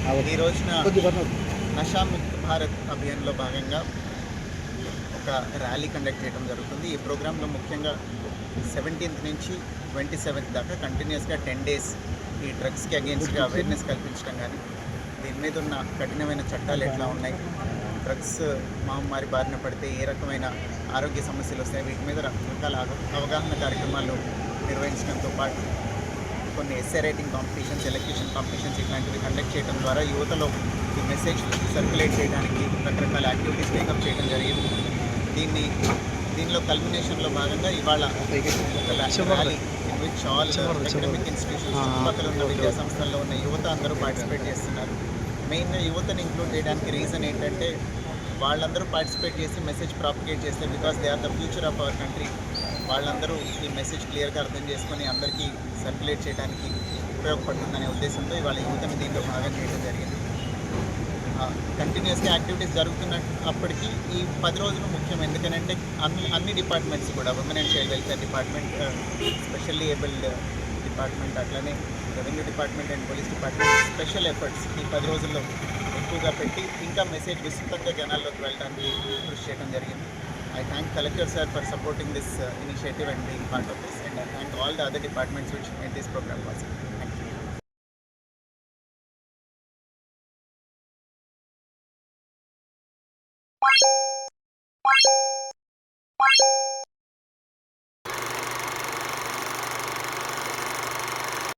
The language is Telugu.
ఈ రోజున నషాముక్త్ భారత్ అభియాన్లో భాగంగా ఒక ర్యాలీ కండక్ట్ చేయడం జరుగుతుంది. ఈ ప్రోగ్రాంలో ముఖ్యంగా 17th నుంచి 27th దాకా కంటిన్యూస్గా 10 days ఈ డ్రగ్స్కి అగేన్స్ట్గా అవేర్నెస్ కల్పించడం కానీ, దీని మీద ఉన్న కఠినమైన చట్టాలు ఎట్లా ఉన్నాయి, డ్రగ్స్ మహమ్మారి బారిన పడితే ఏ రకమైన ఆరోగ్య సమస్యలు వస్తాయి, వీటి మీద రకరకాల అవగాహన కార్యక్రమాలు నిర్వహించడంతో పాటు కొన్ని essay writing competitions, elocution competitions ఇట్లాంటివి కండక్ట్ చేయడం ద్వారా యువతలో ఈ మెసేజ్ సర్క్యులేట్ చేయడానికి రకరకాల యాక్టివిటీస్ టేకప్ చేయడం జరిగింది. దీనిలో కల్మినేషన్లో భాగంగా ఇవాళ rally in which all academic institutions, చుట్టుపక్కల ఉన్న విద్యా సంస్థల్లో ఉన్న యువత అందరూ పార్టిసిపేట్ చేస్తున్నారు. మెయిన్గా యువతని ఇంక్లూడ్ చేయడానికి రీజన్ ఏంటంటే, వాళ్ళందరూ పార్టిసిపేట్ చేసి మెసేజ్ ప్రాపగేట్ చేస్తే, because they are the future of our country, వాళ్ళందరూ ఈ మెసేజ్ క్లియర్గా అర్థం చేసుకొని అందరికీ సర్క్యులేట్ చేయడానికి ఉపయోగపడుతుందనే ఉద్దేశంతో ఇవాళ యువతని దీంట్లో భాగం చేయడం జరిగింది. కంటిన్యూస్గా యాక్టివిటీస్ జరుగుతున్నప్పటికీ ఈ 10 రోజులు ముఖ్యం. ఎందుకంటే అన్ని డిపార్ట్మెంట్స్ కూడా, women and child welfare department, specially abled department, అట్లనే revenue department and police department special efforts ఈ 10 రోజుల్లో ఎక్కువగా పెట్టి ఇంకా మెసేజ్ విస్తృతంగా జనాల్లోకి వెళ్ళడానికి కృషి చేయడం జరిగింది. I thank Collector sir for supporting this initiative and being part of this, and I thank all the other departments which made this program possible.